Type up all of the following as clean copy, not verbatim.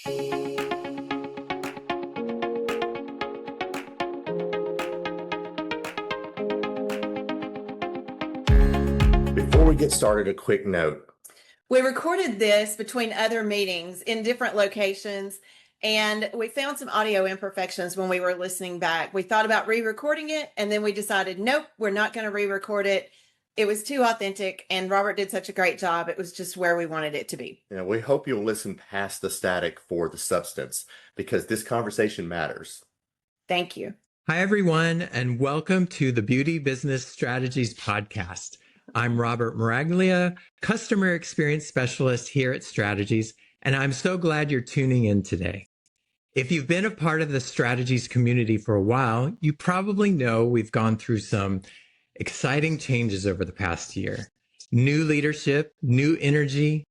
Before we get started, a quick note. We recorded this between other meetings in different locations, and we found some audio imperfections when we were listening back. We thought about re-recording it, and then we decided, nope, we're not going to re-record it. It was too authentic, and Robert did such a great job. It was just where we wanted it to be. We hope you'll listen past the static for the substance, because this conversation matters. Thank you. Hi, everyone, and welcome to the Beauty Business Strategies Podcast. I'm Robert Maraglia, Customer Experience Specialist here at Strategies, and I'm so glad you're tuning in today. If you've been a part of the Strategies community for a while, you probably know we've gone through some exciting changes over the past year. New leadership, new energy,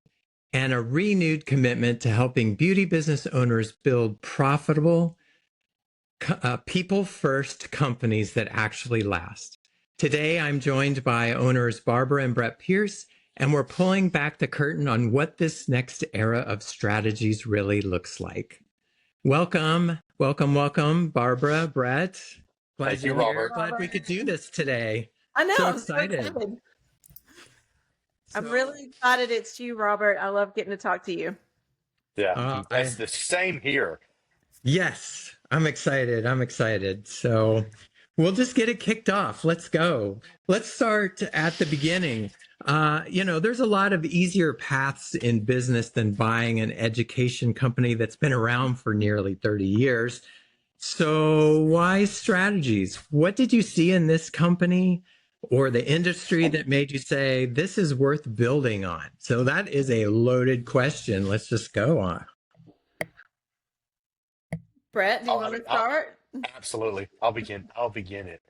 and a renewed commitment to helping beauty business owners build profitable, people-first companies that actually last. Today, I'm joined by owners Barbara and Brett Pierce, and we're pulling back the curtain on what this next era of Strategies really looks like. Welcome, Barbara, Brett. Thank you, Robert. Glad we could do this today. I know. So I'm excited. So excited. I'm really excited it's you, Robert. I love getting to talk to you. Yeah, that's the same here. Yes, I'm excited. So we'll just get it kicked off. Let's go. Let's start at the beginning. There's a lot of easier paths in business than buying an education company that's been around for nearly 30 years. So why Strategies? What did you see in this company or the industry that made you say, this is worth building on? So that is a loaded question. Let's just go on. Brett, do you want to start? Absolutely. I'll begin it.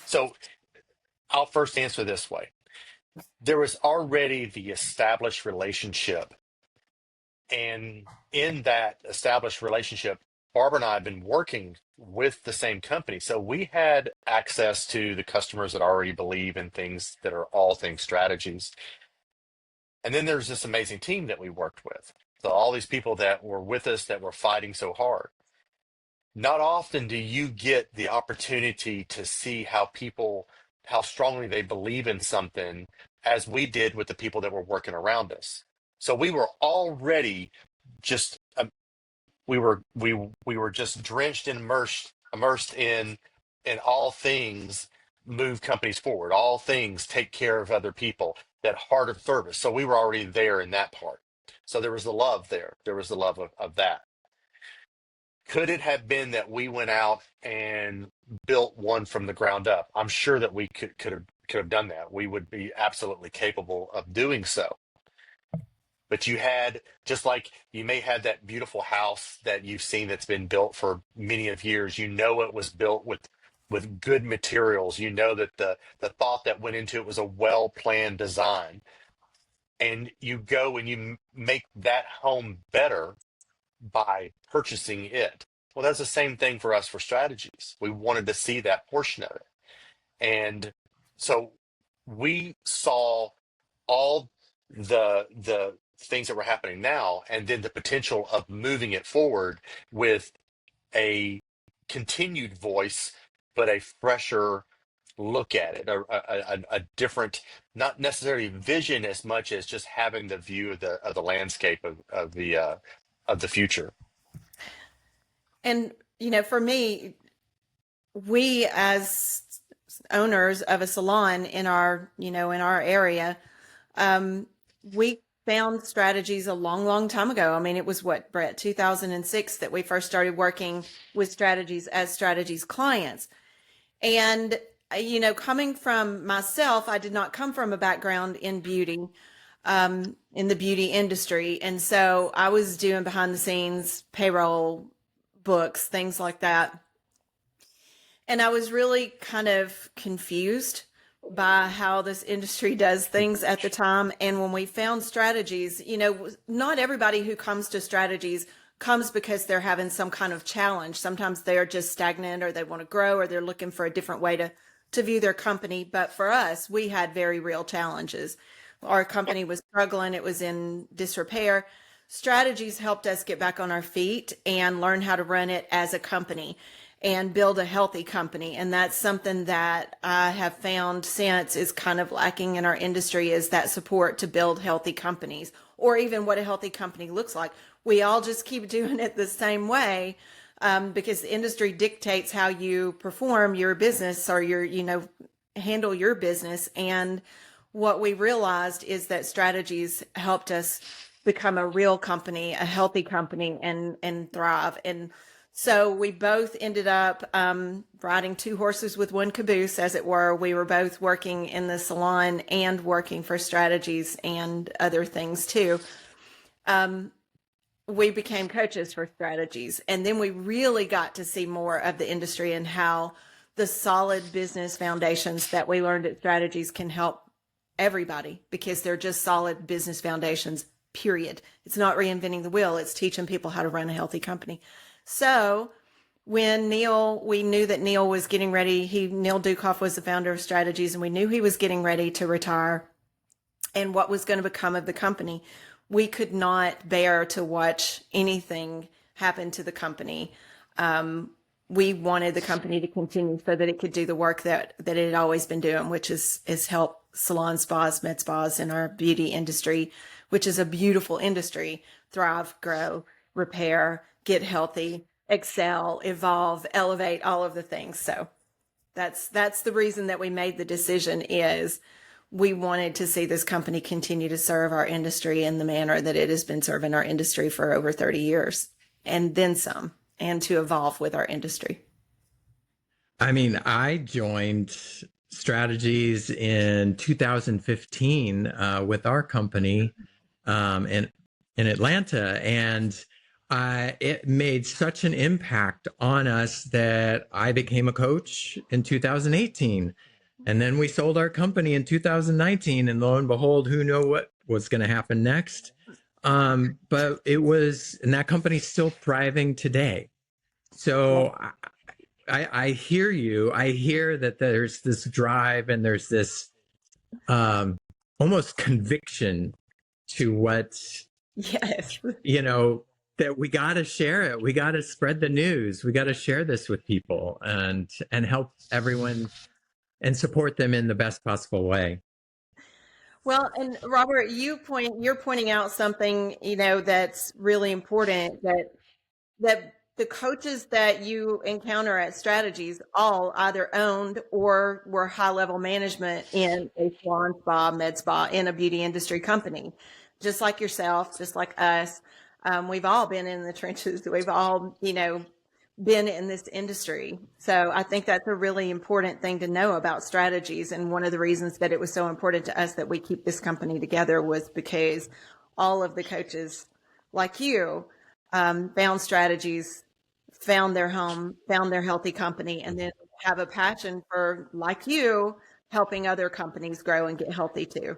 So I'll first answer this way. There was already the established relationship. And in that established relationship, Barbara and I have been working with the same company. So we had access to the customers that already believe in things that are all things Strategies. And then there's this amazing team that we worked with. So all these people that were with us that were fighting so hard. Not often do you get the opportunity to see how strongly they believe in something, as we did with the people that were working around us. So we were already just we were just drenched and immersed in all things move companies forward, all things take care of other people, that heart of service. So we were already there in that part. So there was the love there. There was the love of that. Could it have been that we went out and built one from the ground up? I'm sure that we could have done that. We would be absolutely capable of doing so. But you had, just like you may have that beautiful house that you've seen that's been built for many of years, it was built with good materials. You know that the thought that went into it was a well-planned design. And you go and you make that home better by purchasing it. Well, that's the same thing for us for Strategies. We wanted to see that portion of it. And so we saw all the things that were happening now, and then the potential of moving it forward with a continued voice, but a fresher look at it, a different, not necessarily vision as much as just having the view of the landscape of the future. And, for me, we as owners of a salon in our area, we found Strategies a long, long time ago. I mean, it was Brett, 2006 that we first started working with Strategies as Strategies clients. And, coming from myself, I did not come from a background in beauty, in the beauty industry. And so I was doing behind the scenes, payroll, books, things like that. And I was really kind of confused by how this industry does things at the time. And when we found Strategies, not everybody who comes to Strategies comes because they're having some kind of challenge. Sometimes they're just stagnant, or they want to grow, or they're looking for a different way to view their company. But for us, we had very real challenges. Our company was struggling. It was in disrepair. strategies helped us get back on our feet and learn how to run it as a company and build a healthy company. And that's something that I have found since is kind of lacking in our industry, is that support to build healthy companies, or even what a healthy company looks like. We all just keep doing it the same way, because the industry dictates how you perform your business, or handle your business. And what we realized is that strategies helped us become a real company, a healthy company, and thrive. And so we both ended up riding two horses with one caboose, as it were. We were both working in the salon and working for strategies and other things too. We became coaches for strategies, and then we really got to see more of the industry and how the solid business foundations that we learned at strategies can help everybody, because they're just solid business foundations, period. It's not reinventing the wheel. It's teaching people how to run a healthy company. So when we knew that Neil was getting ready, Neil Dukoff was the founder of Strategies, and we knew he was getting ready to retire and what was going to become of the company. We could not bear to watch anything happen to the company. We wanted the company to continue so that it could do the work that it had always been doing, which is help salon spas, med spas in our beauty industry, which is a beautiful industry, thrive, grow, repair, get healthy, excel, evolve, elevate, all of the things. So that's the reason that we made the decision, is we wanted to see this company continue to serve our industry in the manner that it has been serving our industry for over 30 years, and then some, and to evolve with our industry. I mean, I joined Strategies in 2015 with our company in Atlanta, and it made such an impact on us that I became a coach in 2018. And then we sold our company in 2019, and lo and behold, who knew what was going to happen next? But and that company's still thriving today. So I hear you. I hear that there's this drive and there's this almost conviction to what, yes, that we got to share it. We got to spread the news. We got to share this with people and help everyone and support them in the best possible way. Well, and Robert, you're pointing out something, that's really important, that the coaches that you encounter at Strategies all either owned or were high level management in a salon spa, med spa, in a beauty industry company, just like yourself, just like us. We've all been in the trenches. We've all, been in this industry. So I think that's a really important thing to know about Strategies. And one of the reasons that it was so important to us that we keep this company together was because all of the coaches like you found Strategies, found their home, found their healthy company, and then have a passion for, like you, helping other companies grow and get healthy too.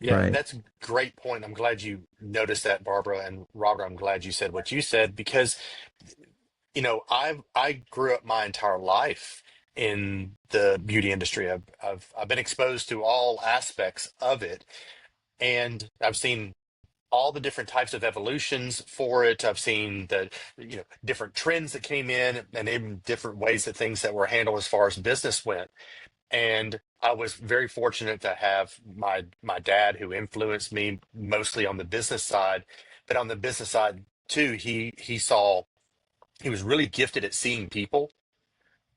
Yeah, Right. that's a great point. I'm glad you noticed that, Barbara, and Robert, I'm glad you said what you said, because I grew up my entire life in the beauty industry. I've been exposed to all aspects of it, and I've seen all the different types of evolutions for it. I've seen the different trends that came in, and even different ways that things that were handled as far as business went. And I was very fortunate to have my dad, who influenced me mostly on the business side, but on the business side too, he was really gifted at seeing people.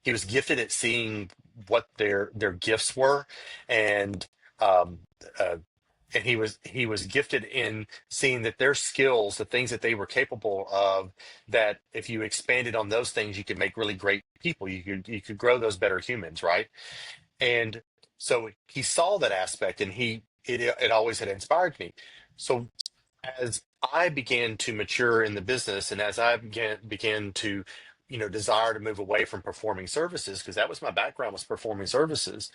He was gifted at seeing what their gifts were, and um, uh, he was gifted in seeing that their skills, the things that they were capable of, that if you expanded on those things, you could make really great people. You could grow those better humans, right? And so he saw that aspect, and it always had inspired me. So as I began to mature in the business, and as I began to, desire to move away from performing services, because that was my background, was performing services.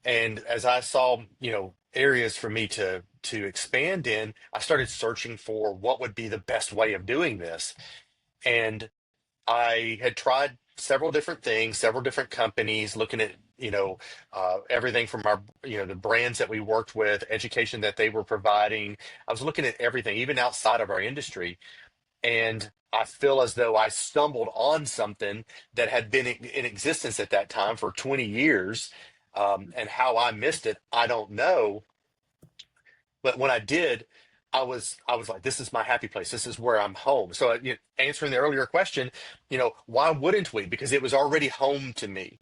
And as I saw, areas for me to expand in, I started searching for what would be the best way of doing this. And I had tried several different things, several different companies, looking at, everything from our, the brands that we worked with, education that they were providing. I was looking at everything, even outside of our industry, and I feel as though I stumbled on something that had been in existence at that time for 20 years. And how I missed it, I don't know. But when I did, I was like, this is my happy place. This is where I'm home. So, answering the earlier question, why wouldn't we? Because it was already home to me.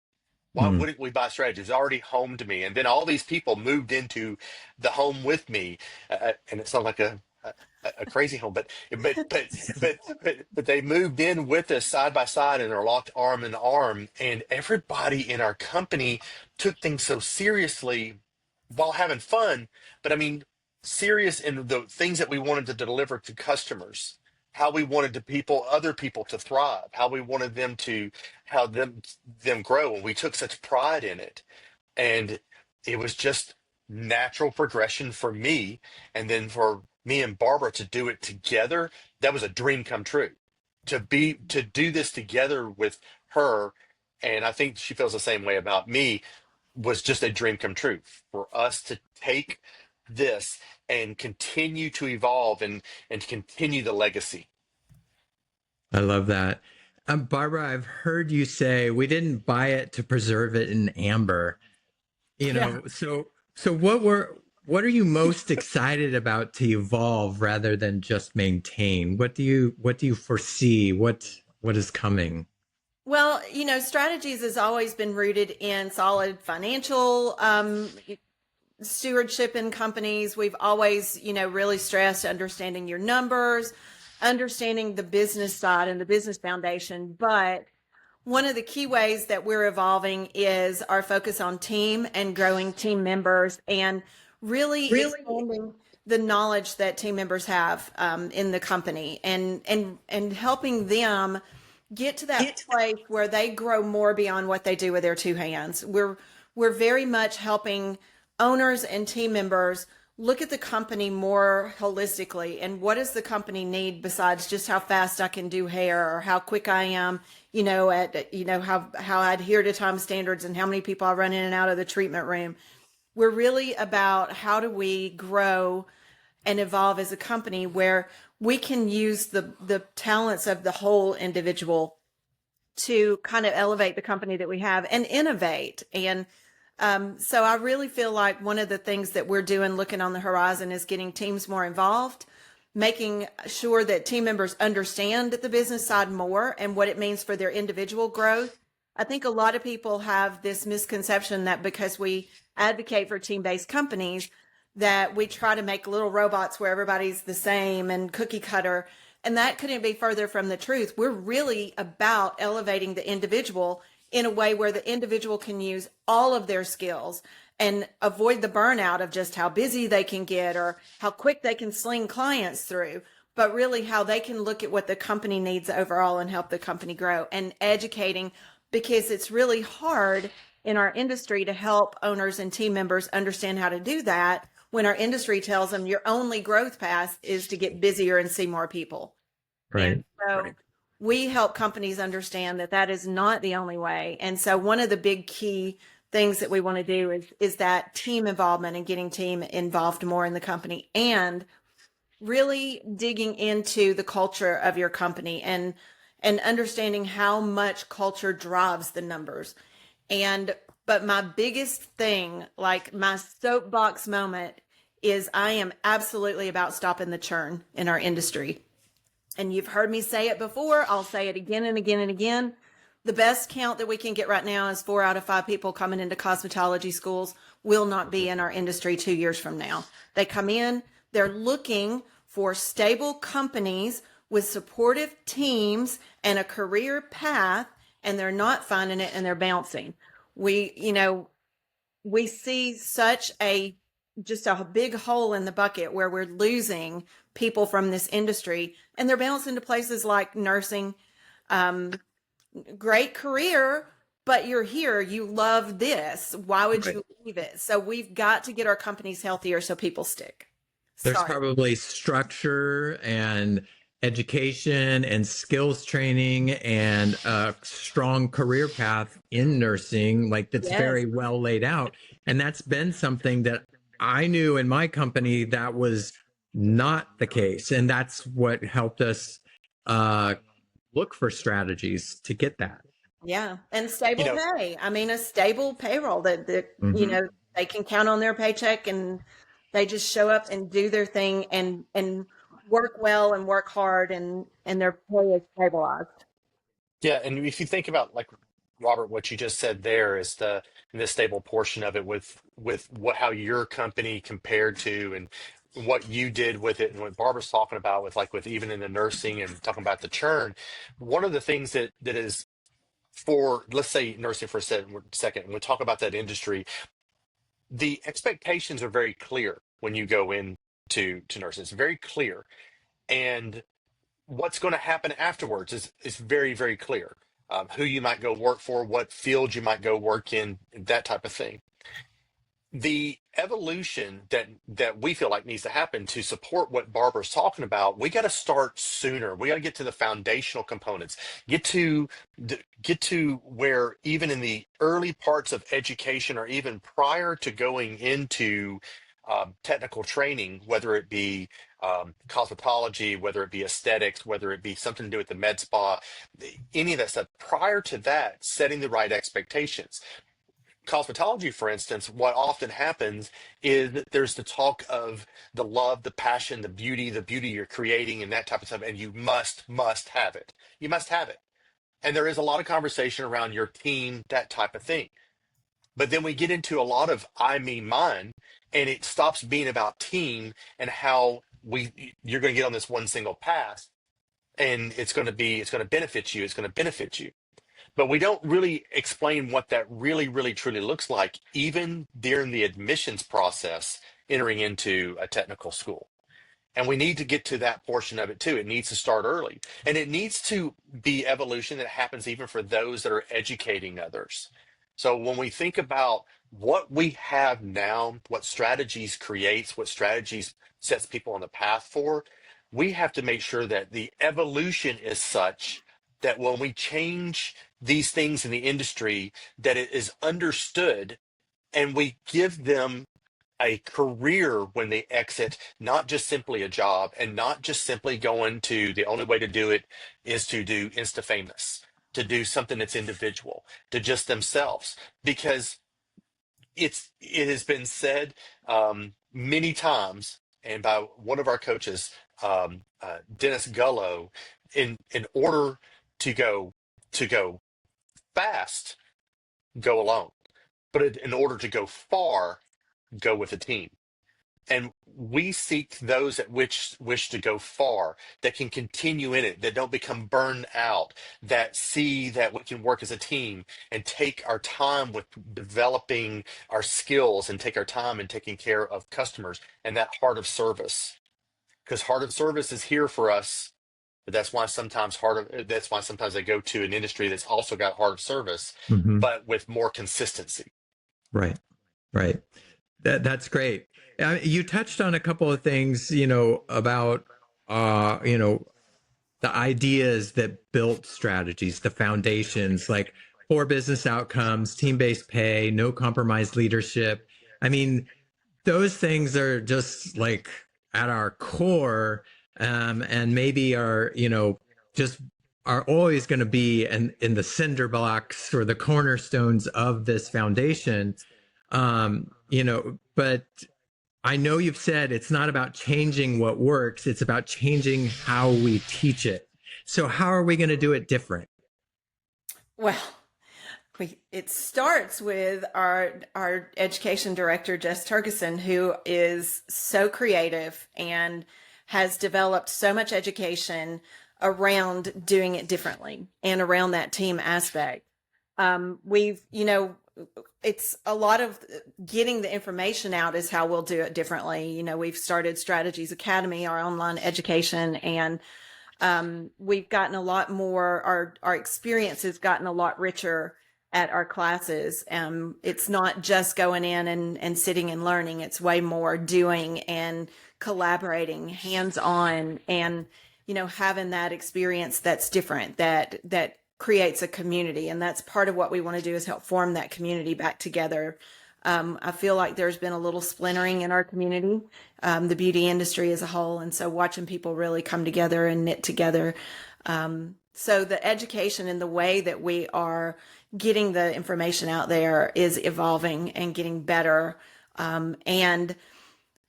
Why Mm. wouldn't we buy strategy? It's already home to me. And then all these people moved into the home with me, and it sounds like a crazy home, but they moved in with us side by side, and they're locked arm in arm. And everybody in our company took things so seriously while having fun. But I mean, serious in the things that we wanted to deliver to customers, how we wanted other people to thrive, how we wanted them to, how them grow, and we took such pride in it. And it was just natural progression for me, and then for me and Barbara to do it together. That was a dream come true, to do this together with her. And I think she feels the same way about me. Was just a dream come true for us to take this and continue to evolve, and to continue the legacy. I love that. Barbara, I've heard you say we didn't buy it to preserve it in amber. Yeah. So what are you most excited about to evolve rather than just maintain? What do you foresee? What is coming? Well, strategies has always been rooted in solid financial stewardship in companies. We've always, really stressed understanding your numbers, understanding the business side and the business foundation. But one of the key ways that we're evolving is our focus on team and growing team members, and really expanding the knowledge that team members have in the company, and helping them get to that place where they grow more beyond what they do with their two hands. We're very much helping owners and team members look at the company more holistically, and what does the company need besides just how fast I can do hair, or how quick I am, how I adhere to time standards, and how many people I run in and out of the treatment room. We're really about how do we grow and evolve as a company where we can use the talents of the whole individual to kind of elevate the company that we have and innovate. And so I really feel like one of the things that we're doing, looking on the horizon, is getting teams more involved, making sure that team members understand the business side more and what it means for their individual growth. I think a lot of people have this misconception that because we advocate for team-based companies, that we try to make little robots where everybody's the same and cookie cutter. And that couldn't be further from the truth. We're really about elevating the individual in a way where the individual can use all of their skills and avoid the burnout of just how busy they can get or how quick they can sling clients through, but really how they can look at what the company needs overall and help the company grow, and educating, because it's really hard in our industry to help owners and team members understand how to do that when our industry tells them your only growth path is to get busier and see more people. Right. And so we help companies understand that that is not the only way. And so one of the big key things that we want to do is that team involvement and getting team involved more in the company, and really digging into the culture of your company, and understanding how much culture drives the numbers. But my biggest thing, like my soapbox moment, is I am absolutely about stopping the churn in our industry. And you've heard me say it before. I'll say it again and again and again. The best count that we can get right now is 4 out of 5 people coming into cosmetology schools will not be in our industry 2 years from now. They come in, they're looking for stable companies with supportive teams and a career path, and they're not finding it, and they're bouncing. We see just a big hole in the bucket where we're losing people from this industry, and they're bouncing to places like nursing. Great career, but you're here, you love this. Why would you leave it? So we've got to get our companies healthier so people stick. There's Sorry. probably structure and education and skills training and a strong career path in nursing, like that's Yes. very well laid out. And that's been something that I knew in my company that was not the case. And that's what helped us uh, look for strategies to get that. Yeah. And You stable know, pay. I mean, a stable payroll that they can count on their paycheck and they just show up and do their thing and work well and work hard and their pay is stabilized. yeah, and if you think about like Robert, what you just said there is the stable portion of it with what how your company compared to and what you did with it and what Barbara's talking about with like with even in the nursing and talking about the churn. One of the things that is for let's say nursing for a second, and we'll talk about that industry. The expectations are very clear when you go into nursing. It's very clear, and what's going to happen afterwards is very, very clear. Who you might go work for, what field you might go work in, that type of thing. The evolution that we feel like needs to happen to support what Barbara's talking about, we got to start sooner. We got to get to the foundational components, get to where even in the early parts of education or even prior to going into technical training, whether it be cosmetology, whether it be aesthetics, whether it be something to do with the med spa, any of that stuff. Prior to that, setting the right expectations. Cosmetology, for instance, what often happens is that there's the talk of the love, the passion, the beauty you're creating, and that type of stuff, and you must have it. You must have it. And there is a lot of conversation around your team, that type of thing. But then we get into a lot of I mean mine, and it stops being about team and how you're going to get on this one single path, and it's going to benefit you. It's going to benefit you. But we don't really explain what that really, really, truly looks like, even during the admissions process entering into a technical school. And we need to get to that portion of it too. It needs to start early. And it needs to be evolution that happens even for those that are educating others. So when we think about what we have now, what strategies creates, what strategies sets people on the path for, we have to make sure that the evolution is such that when we change these things in the industry, that it is understood and we give them a career when they exit, not just simply a job and not just simply going to the only way to do it is to do Insta famous, to do something that's individual, to just themselves. Because it has been said many times, and by one of our coaches, Dennis Gullo, in order to go fast, go alone, but in order to go far, go with a team. And we seek those that wish to go far, that can continue in it, that don't become burned out, that see that we can work as a team and take our time with developing our skills and take our time in taking care of customers and that heart of service. Because heart of service is here for us, but that's why sometimes I go to an industry that's also got heart of service, Mm-hmm. but with more consistency. Right. Right. That's great. You touched on a couple of things, about, the ideas that built strategies, the foundations, like 4 business outcomes, team-based pay, no compromise leadership. I mean, those things are just like at our core, and maybe are, just are always going to be in the cinder blocks or the cornerstones of this foundation. But I know you've said it's not about changing what works, it's about changing how we teach it. So how are we going to do it different? Well, it starts with our education director, Jess Turgeson, who is so creative and has developed so much education around doing it differently and around that team aspect. We've, it's a lot of getting the information out is how we'll do it differently. We've started Strategies Academy, our online education, and we've gotten a lot more, our experience has gotten a lot richer at our classes. It's not just going in and sitting and learning. It's way more doing and collaborating, hands-on. And, having that experience that's different, that creates a community. And that's part of what we want to do, is help form that community back together. I feel like there's been a little splintering in our community, the beauty industry as a whole. And so watching people really come together and knit together. So the education and the way that we are getting the information out there is evolving and getting better. And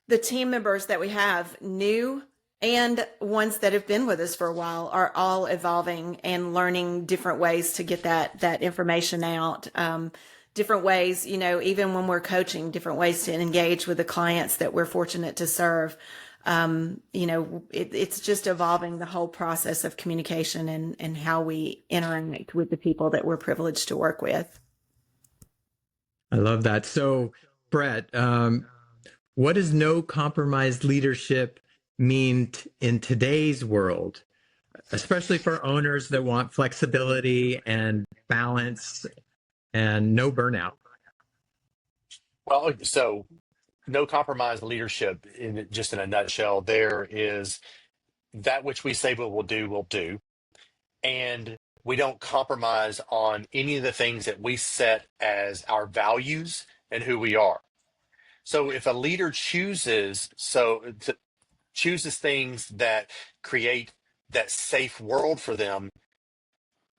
the team members that we have, new and ones that have been with us for a while, are all evolving and learning different ways to get that information out. Different ways, even when we're coaching, different ways to engage with the clients that we're fortunate to serve. It's just evolving, the whole process of communication and how we interact with the people that we're privileged to work with. I love that. So, Brett, what does no compromise leadership mean in today's world, especially for owners that want flexibility and balance and no burnout? Well, so no compromise leadership, just in a nutshell, there is that which we say we'll do. And we don't compromise on any of the things that we set as our values and who we are. So if a leader chooses things that create that safe world for them,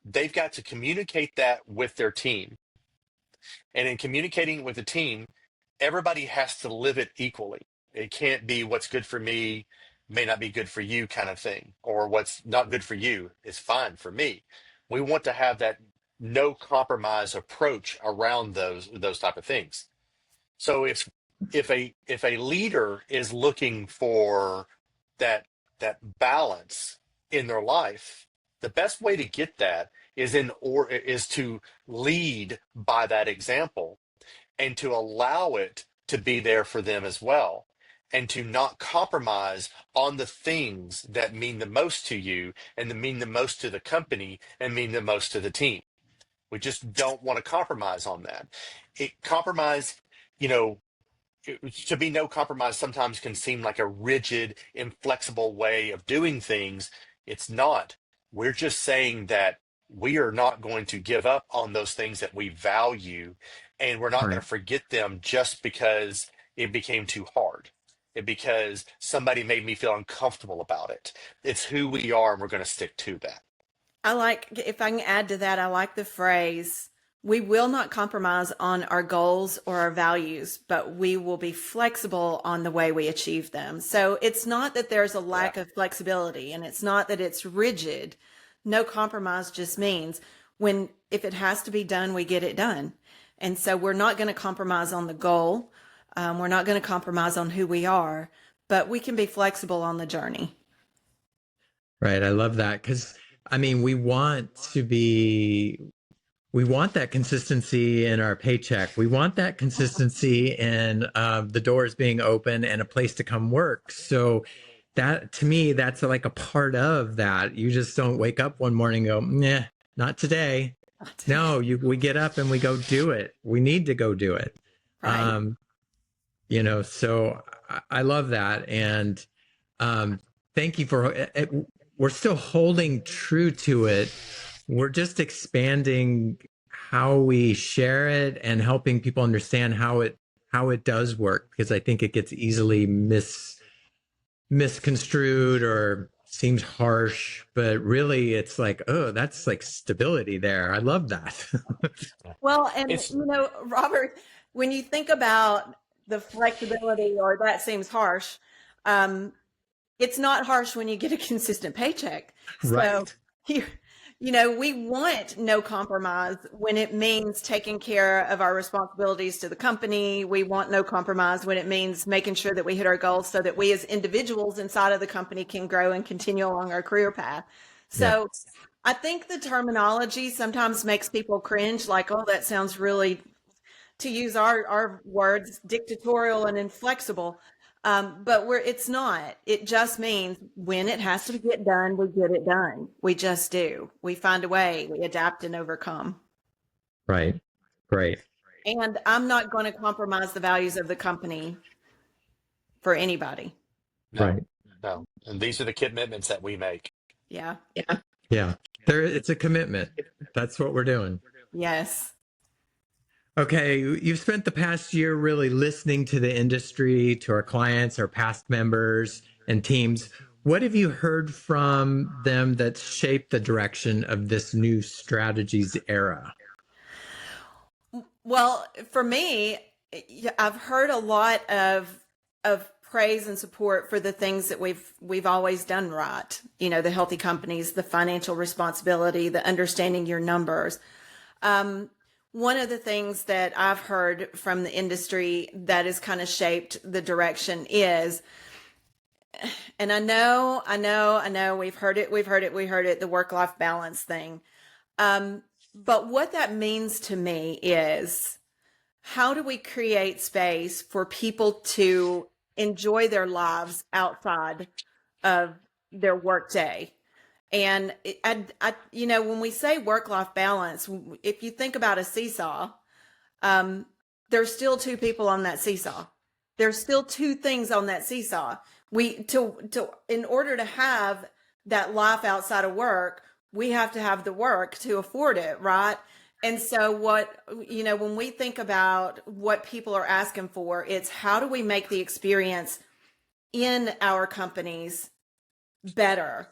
they've got to communicate that with their team. And in communicating with the team, everybody has to live it equally. It can't be what's good for me may not be good for you kind of thing, or what's not good for you is fine for me. We want to have that no compromise approach around those type of things. So if a leader is looking for that balance in their life, the best way to get that is to lead by that example, and to allow it to be there for them as well, and to not compromise on the things that mean the most to you and that mean the most to the company and mean the most to the team. We just don't want to compromise on that. Compromise, to be no compromise sometimes can seem like a rigid, inflexible way of doing things. It's not. We're just saying that we are not going to give up on those things that we value, and we're not going to forget them just because it became too hard. Because somebody made me feel uncomfortable about it. It's who we are, and we're going to stick to that. If I can add to that, I like the phrase, we will not compromise on our goals or our values, but we will be flexible on the way we achieve them. So it's not that there's a lack of flexibility, and it's not that it's rigid. No compromise just means if it has to be done, we get it done. And so we're not going to compromise on the goal. We're not going to compromise on who we are, but we can be flexible on the journey. Right. I love that, because we want that consistency in our paycheck. We want that consistency in the doors being open and a place to come work. So that, to me, that's like a part of that. You just don't wake up one morning and go, nah, not today. No, we get up and we go do it. We need to go do it. Right. So I love that. And thank you for it. We're still holding true to it. We're just expanding how we share it and helping people understand how it does work, because I think it gets easily misconstrued or seems harsh, but really it's like, oh, that's like stability there. I love that. Well, and Robert, when you think about the flexibility, or that seems harsh, it's not harsh when you get a consistent paycheck. Right. So we want no compromise when it means taking care of our responsibilities to the company. We want no compromise when it means making sure that we hit our goals so that we as individuals inside of the company can grow and continue along our career path. So I think the terminology sometimes makes people cringe, like, oh, that sounds really, to use our words, dictatorial and inflexible. But it's not. It just means when it has to get done, we get it done. We just do. We find a way. We adapt and overcome. Right. Great. And I'm not going to compromise the values of the company for anybody. No, Right. no. And these are the commitments that we make. Yeah. Yeah. It's a commitment. That's what we're doing. Yes. Okay, you've spent the past year really listening to the industry, to our clients, our past members and teams. What have you heard from them that shaped the direction of this new strategies era? Well, for me, I've heard a lot of praise and support for the things that we've always done right. You know, the healthy companies, the financial responsibility, the understanding your numbers. One of the things that I've heard from the industry that has kind of shaped the direction is, and I know, we've heard it, the work-life balance thing. But what that means to me is, how do we create space for people to enjoy their lives outside of their workday? And when we say work-life balance, if you think about a seesaw, there's still two people on that seesaw. There's still two things on that seesaw. In order to have that life outside of work, we have to have the work to afford it, right? And so when we think about what people are asking for, it's how do we make the experience in our companies better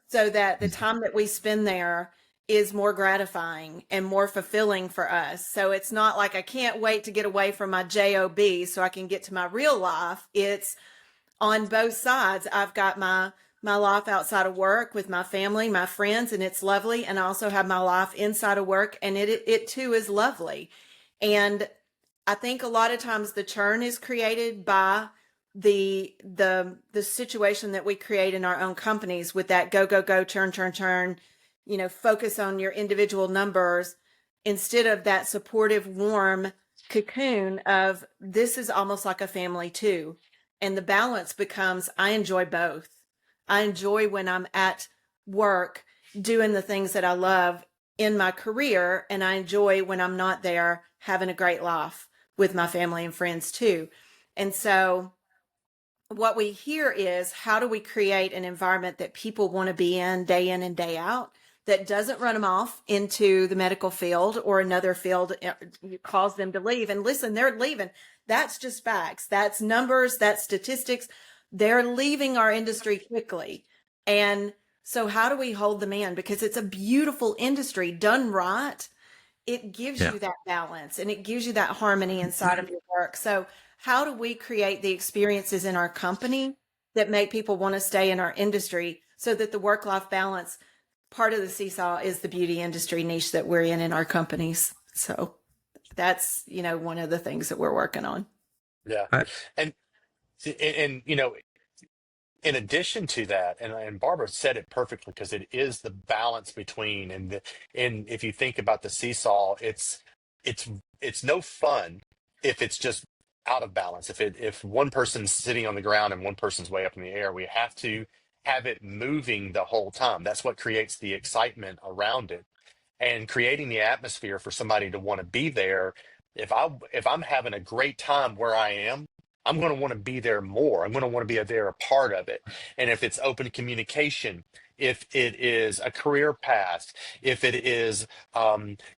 so that the time that we spend there is more gratifying and more fulfilling for us. So it's not like I can't wait to get away from my job so I can get to my real life. It's on both sides. I've got my life outside of work with my family, my friends, and it's lovely. And I also have my life inside of work, and it too is lovely. And I think a lot of times the churn is created by the situation that we create in our own companies with that go, churn, focus on your individual numbers instead of that supportive, warm cocoon of this is almost like a family too. And the balance becomes, I enjoy both. I enjoy when I'm at work doing the things that I love in my career, and I enjoy when I'm not there having a great life with my family and friends too. And so what we hear is, how do we create an environment that people want to be in and day out, that doesn't run them off into the medical field or another field, cause them to leave. And listen, they're leaving. That's just facts. That's numbers. That's statistics. They're leaving our industry quickly. And so how do we hold them in? Because it's a beautiful industry done right. It gives you that balance and it gives you that harmony inside of your work. So how do we create the experiences in our company that make people want to stay in our industry so that the work-life balance part of the seesaw is the beauty industry niche that we're in our companies? So that's, one of the things that we're working on. Yeah. And in addition to that, and Barbara said it perfectly, because it is the balance between, and if you think about the seesaw, it's no fun if it's just out of balance. If one person's sitting on the ground and one person's way up in the air, we have to have it moving the whole time. That's what creates the excitement around it, and creating the atmosphere for somebody to want to be there. If I'm having a great time where I am, I'm going to want to be there more. I'm going to want to be there, a part of it. And if it's open communication, if it is a career path, if it is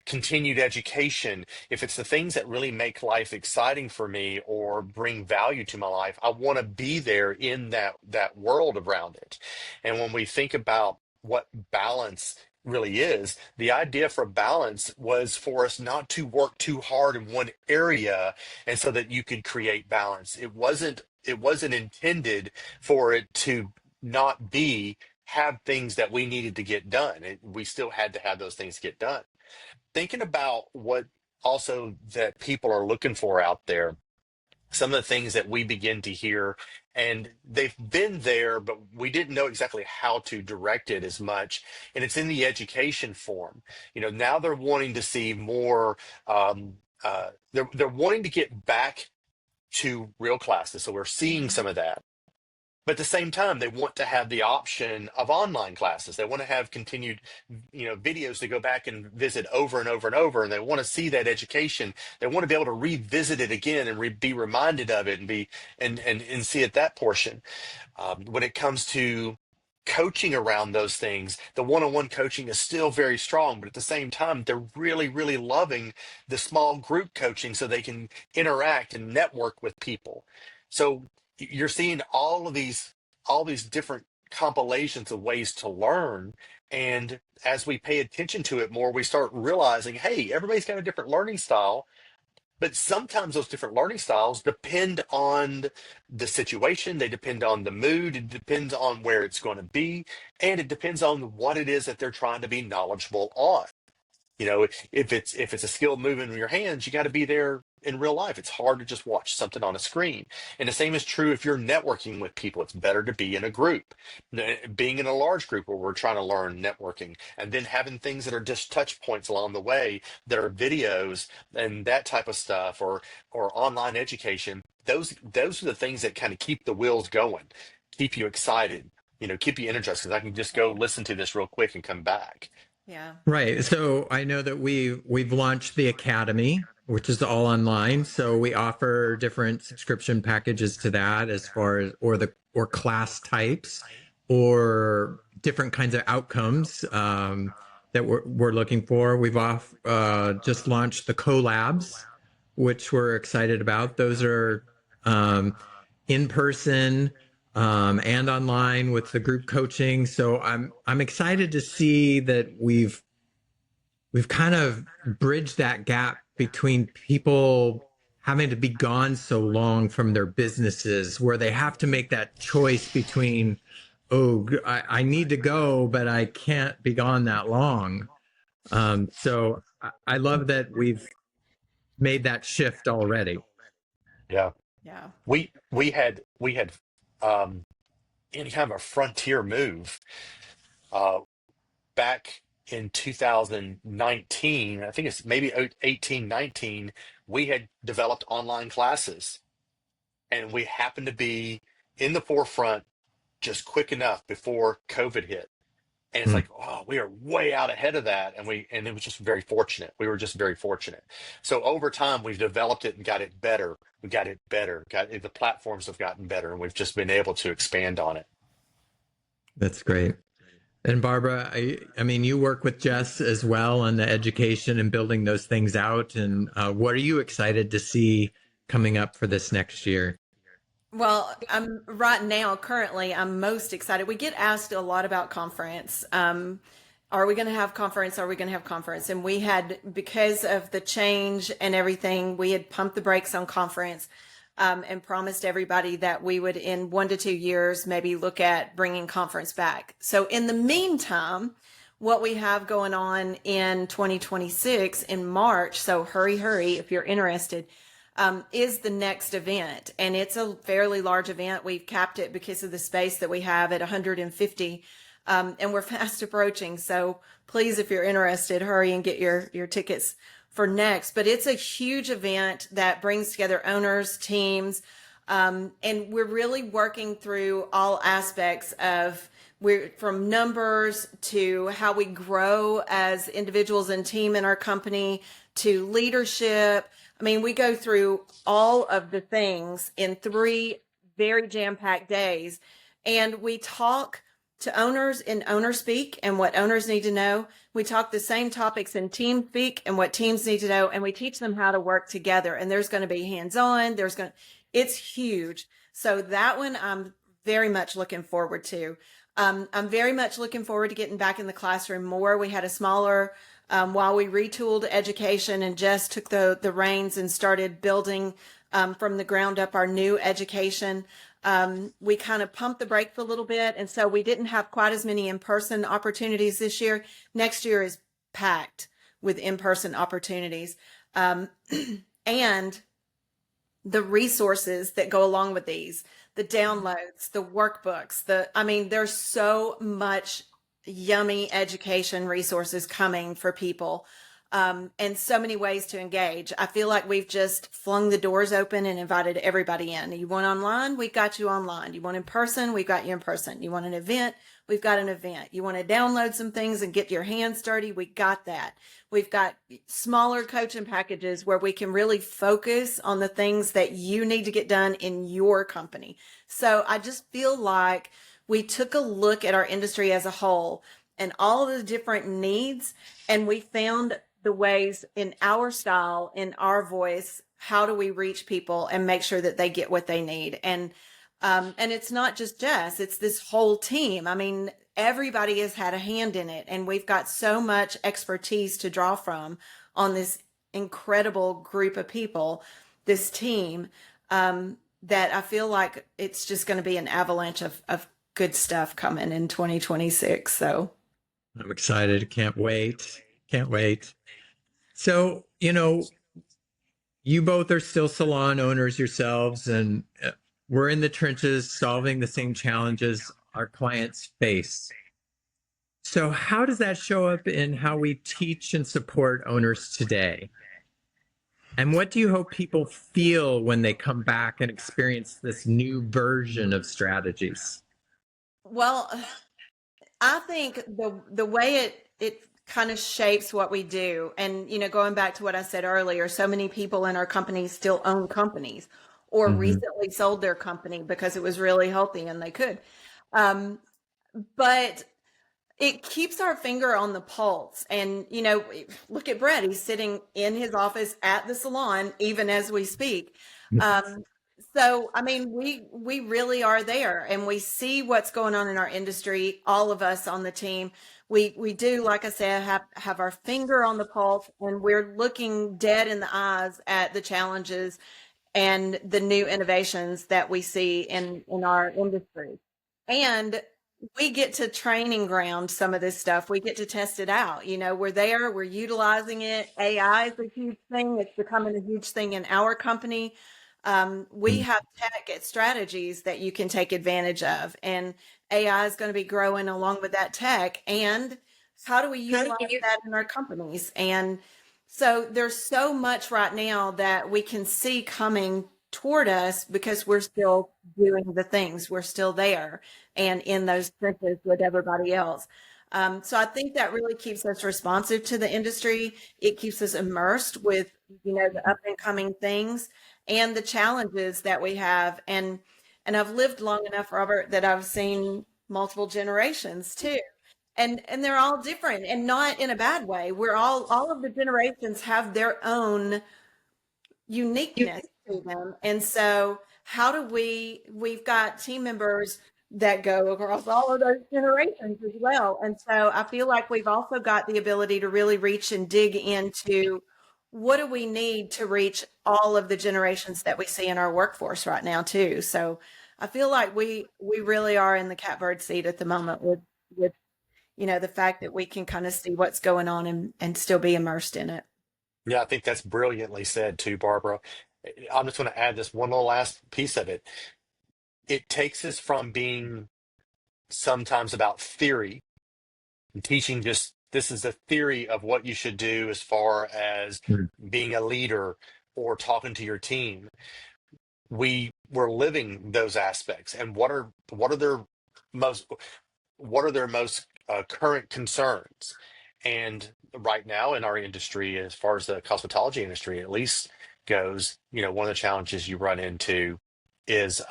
continued education, if it's the things that really make life exciting for me or bring value to my life, I want to be there in that world around it. And when we think about what balance really is, the idea for balance was for us not to work too hard in one area, and so that you could create balance. It wasn't intended for it to not have things that we needed to get done. We still had to have those things get done. Thinking about what also that people are looking for out there, some of the things that we begin to hear, and they've been there, but we didn't know exactly how to direct it as much. And it's in the education form. Now they're wanting to see more. They're wanting to get back to real classes, so we're seeing some of that. But at the same time, they want to have the option of online classes. They want to have continued, videos to go back and visit over and over and over. And they want to see that education. They want to be able to revisit it again and be reminded of it and see at that portion. When it comes to coaching around those things. The one-on-one coaching is still very strong, but at the same time, they're really, really loving the small group coaching so they can interact and network with people. So you're seeing all these different compilations of ways to learn. And as we pay attention to it more, we start realizing, hey, everybody's got a different learning style, but sometimes those different learning styles depend on the situation, they depend on the mood, it depends on where it's going to be, and it depends on what it is that they're trying to be knowledgeable on. You know, if it's a skill moving with your hands, you got to be there in real life. It's hard to just watch something on a screen. And the same is true if you're networking with people. It's better to be in a group. Being in a large group where we're trying to learn networking, and then having things that are just touch points along the way that are videos and that type of stuff, or online education. Those are the things that kind of keep the wheels going, keep you excited, keep you energized, because I can just go listen to this real quick and come back. Yeah. Right. So I know that we've launched the Academy, which is all online. So we offer different subscription packages to that, as far as or class types or different kinds of outcomes that we're looking for. We've just launched the collabs, which we're excited about. Those are in person and online with the group coaching. So I'm excited to see that we've kind of bridged that gap between people having to be gone so long from their businesses, where they have to make that choice between, oh, I need to go, but I can't be gone that long. So I love that we've made that shift already. Yeah. Yeah. We had any kind of a frontier move uh, back in 2019. I think it's maybe 18, 19. We had developed online classes, and we happened to be in the forefront just quick enough before COVID hit. And it's like, oh, we are way out ahead of that. And it was just very fortunate. We were just very fortunate. So over time, we've developed it and got it better. We got it better. The platforms have gotten better, and we've just been able to expand on it. That's great. And Barbara, I mean, you work with Jess as well on the education and building those things out. And what are you excited to see coming up for this next year? Well, currently, I'm most excited. We get asked a lot about conference. Are we going to have conference? Are we going to have conference? And we had, because of the change and everything, we had pumped the brakes on conference, and promised everybody that we would, in 1 to 2 years, maybe look at bringing conference back. So in the meantime, what we have going on in 2026 in March, so hurry, if you're interested, is the next event. And it's a fairly large event. We've capped it because of the space that we have at 150. And we're fast approaching. So please, if you're interested, hurry and get your tickets for next. But it's a huge event that brings together owners, teams, and we're really working through all aspects of, from numbers to how we grow as individuals and team in our company, to leadership. I mean, we go through all of the things in 3 very jam-packed days, and we talk to owners in owner speak and what owners need to know. We talk the same topics in team speak and what teams need to know, and we teach them how to work together. And there's going to be hands-on. It's huge. So that one I'm very much looking forward to. I'm very much looking forward to getting back in the classroom more. We had a smaller, while we retooled education and Jess took the reins and started building from the ground up our new education. We kind of pumped the brakes a little bit. And so we didn't have quite as many in-person opportunities this year. Next year is packed with in-person opportunities. And the resources that go along with these, the downloads, the workbooks, there's so much yummy education resources coming for people. And so many ways to engage. I feel like we've just flung the doors open and invited everybody in. You want online? We've got you online. You want in person? We've got you in person. You want an event? We've got an event. You want to download some things and get your hands dirty? We got that. We've got smaller coaching packages where we can really focus on the things that you need to get done in your company. So I just feel like we took a look at our industry as a whole and all of the different needs, and we found the ways in our style, in our voice, how do we reach people and make sure that they get what they need. And it's not just Jess, it's this whole team. I mean, everybody has had a hand in it, and we've got so much expertise to draw from on this incredible group of people, this team, that I feel like it's just going to be an avalanche of good stuff coming in 2026. So I'm excited. Can't wait. Can't wait. So, you both are still salon owners yourselves, and we're in the trenches solving the same challenges our clients face. So, how does that show up in how we teach and support owners today? And what do you hope people feel when they come back and experience this new version of strategies? well, I think the way it kind of shapes what we do, and going back to what I said earlier, so many people in our company still own companies or recently sold their company because it was really healthy and they could. But it keeps our finger on the pulse. And, look at Brett. He's sitting in his office at the salon, even as we speak. So, I mean, we really are there, and we see what's going on in our industry. All of us on the team, we do, like I said, have our finger on the pulse, and we're looking dead in the eyes at the challenges and the new innovations that we see in our industry. And we get to training ground some of this stuff. We get to test it out. We're there, we're utilizing it. AI is a huge thing. It's becoming a huge thing in our company. We have tech at strategies that you can take advantage of, and AI is going to be growing along with that tech. And how do we utilize that in our companies? And so there's so much right now that we can see coming toward us because we're still doing the things. We're still there and in those trenches with everybody else. So I think that really keeps us responsive to the industry. It keeps us immersed with, the up and coming things and the challenges that we have. And I've lived long enough, Robert, that I've seen multiple generations too. And they're all different, and not in a bad way. We're all of the generations have their own uniqueness to them. And so how do we've got team members that go across all of those generations as well. And so I feel like we've also got the ability to really reach and dig into what do we need to reach all of the generations that we see in our workforce right now too. So I feel like we really are in the catbird seat at the moment with the fact that we can kind of see what's going on and still be immersed in it. Yeah, I think that's brilliantly said too, Barbara. I'm just going to add this one little last piece of it. It takes us from being sometimes about theory and teaching just this is a theory of what you should do as far as being a leader or talking to your team. We're living those aspects, and what are their most current concerns. And right now in our industry, as far as the cosmetology industry at least goes, one of the challenges you run into is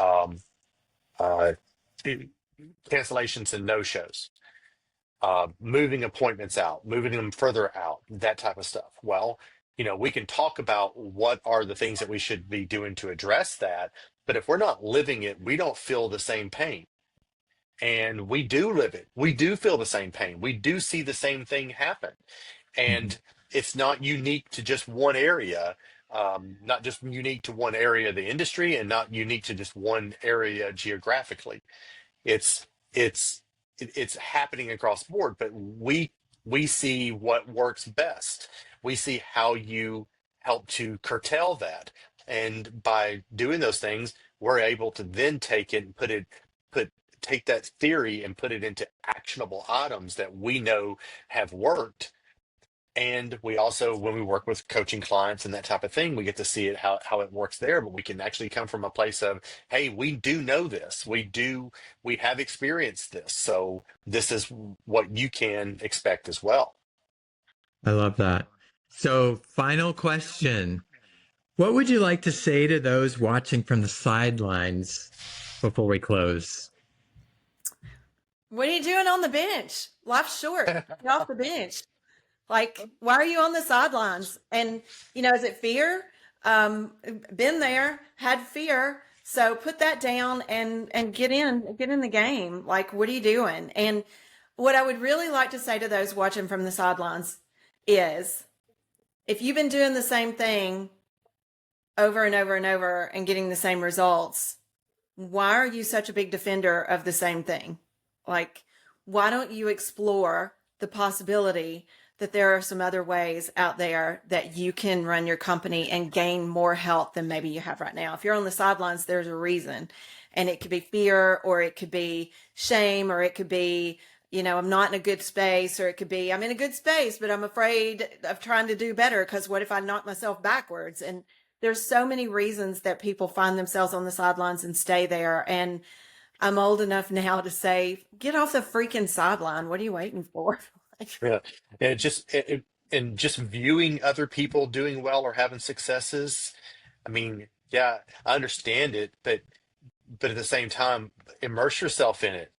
uh, cancellations and no-shows, moving appointments out, moving them further out, that type of stuff. Well, we can talk about what are the things that we should be doing to address that, but if we're not living it, we don't feel the same pain. And we do live it. We do feel the same pain. We do see the same thing happen. And it's not unique to just one area, not just unique to one area of the industry, and not unique to just one area geographically. It's it's happening across the board, but we see what works best. We see how you help to curtail that. And by doing those things, we're able to then take it and take that theory and put it into actionable items that we know have worked. And we also, when we work with coaching clients and that type of thing, we get to see it how it works there. But we can actually come from a place of, hey, we do know this. We have experienced this. So this is what you can expect as well. I love that. So, final question. What would you like to say to those watching from the sidelines before we close? What are you doing on the bench? Life's short. Get off the bench. Like, why are you on the sidelines? And, is it fear? Been there, had fear. So put that down and get in the game. Like, what are you doing? And what I would really like to say to those watching from the sidelines is, if you've been doing the same thing over and over and over and getting the same results, why are you such a big defender of the same thing? Like, why don't you explore the possibility that there are some other ways out there that you can run your company and gain more health than maybe you have right now? If you're on the sidelines, there's a reason. And it could be fear, or it could be shame, or it could be, I'm not in a good space, or it could be, I'm in a good space, but I'm afraid of trying to do better because what if I knock myself backwards? And there's so many reasons that people find themselves on the sidelines and stay there. And I'm old enough now to say, get off the freaking sideline. What are you waiting for? Yeah, and just viewing other people doing well or having successes. I mean, yeah, I understand it, but at the same time, immerse yourself in it.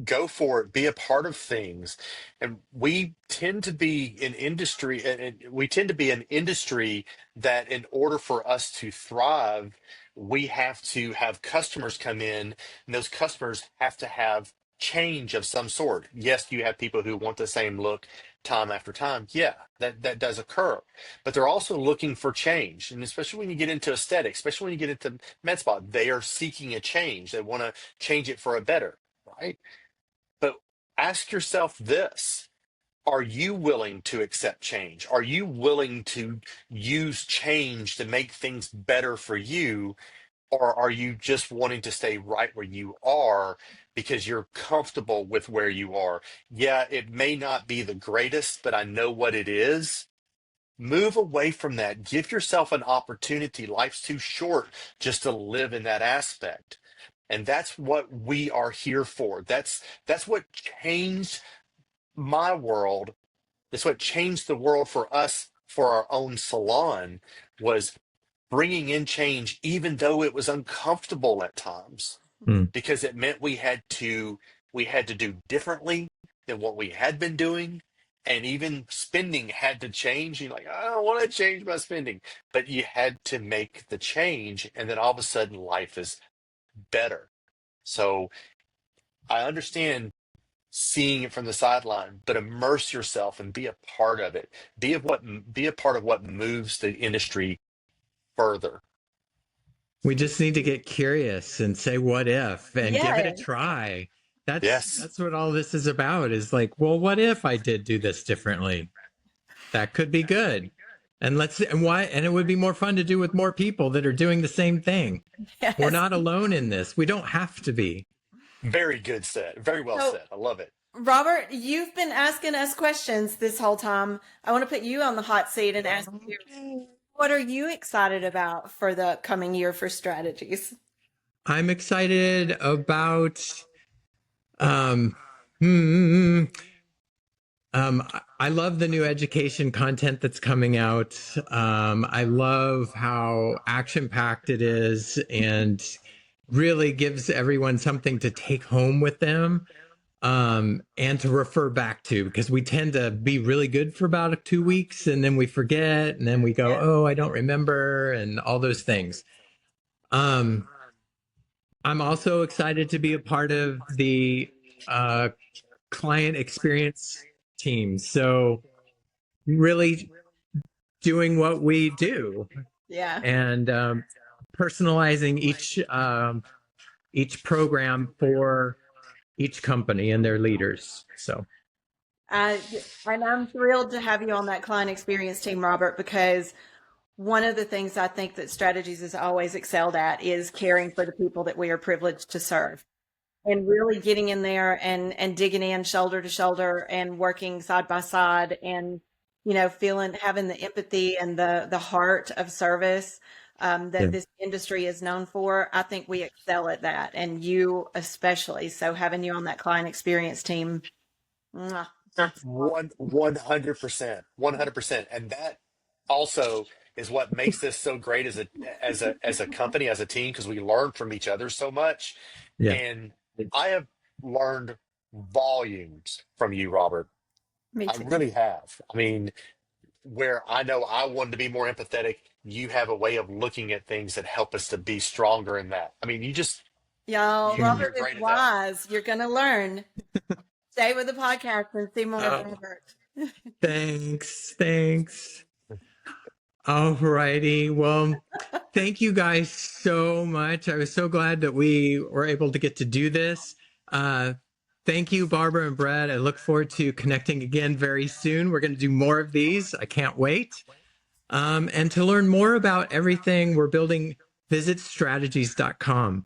Go for it, be a part of things. And we tend to be in industry, and we tend to be an industry that in order for us to thrive, we have to have customers come in, and those customers have to have change of some sort. Yes, you have people who want the same look time after time. Yeah, that does occur. But they're also looking for change. And especially when you get into aesthetics, especially when you get into med spa, they are seeking a change. They want to change it for a better, right? But ask yourself this: are you willing to accept change? Are you willing to use change to make things better for you? Or are you just wanting to stay right where you are because you're comfortable with where you are? Yeah, it may not be the greatest, but I know what it is. Move away from that. Give yourself an opportunity. Life's too short just to live in that aspect. And that's what we are here for. That's what changed my world. That's what changed the world for us, for our own salon, was bringing in change, even though it was uncomfortable at times, Mm. because it meant we had to do differently than what we had been doing. And even spending had to change. You're like, I don't want to change my spending, but you had to make the change. And then all of a sudden life is better. So I understand seeing it from the sideline, but immerse yourself and be a part of it. Be a part of what moves the industry further. We just need to get curious and say what if and give it a Yeah. try. Yes. That's what all this is about, is like, well, what if I did do this differently? That could be good. And it would be more fun to do with more people that are doing the same thing. We're Yes. not alone in this. We don't have to be. Very good said. Very well So, said. I love it. Robert, you've been asking us questions this whole time. I want to put you on the hot seat and ask you, what are you excited about for the coming year for strategies? I'm excited about um hmm, I love the new education content that's coming out. I love how action packed it is and really gives everyone something to take home with them, and to refer back to, because we tend to be really good for about 2 weeks and then we forget and then we go, Yeah. oh, I don't remember, and all those things. Um, I'm also excited to be a part of the uh, client experience team. So really doing what we do Yeah. and personalizing each program for each company and their leaders. So And I'm thrilled to have you on that client experience team, Robert, because one of the things I think that strategies has always excelled at is caring for the people that we are privileged to serve, and really getting in there and digging in shoulder to shoulder and working side by side, and having the empathy and the heart of service, yeah. that this industry is known for. I think we excel at that, and you especially. So having you on that client experience team, mwah, it's awesome. 100%, 100%. And that also is what makes this so great as a company, as a team, because we learn from each other so much. Yeah. And I have learned volumes from you, Robert. Me I too. really have. I mean, where I know I wanted to be more empathetic, you have a way of looking at things that help us to be stronger in that. I mean, Y'all, you're Robert is great at that. wise. You're going to learn. Stay with the podcast and see more of Oh, Robert. thanks. All righty. Well, thank you guys so much. I was so glad that we were able to get to do this. Thank you, Barbara and Brad. I look forward to connecting again very soon. We're going to do more of these. I can't wait. And to learn more about everything we're building, visit strategies.com.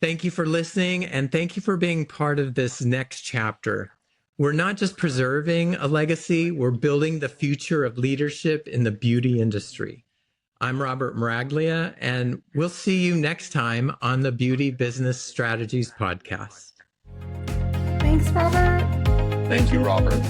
Thank you for listening, and thank you for being part of this next chapter. We're not just preserving a legacy, we're building the future of leadership in the beauty industry. I'm Robert Maraglia, and we'll see you next time on the Beauty Business Strategies Podcast. Thanks, Robert. Thank you, Robert.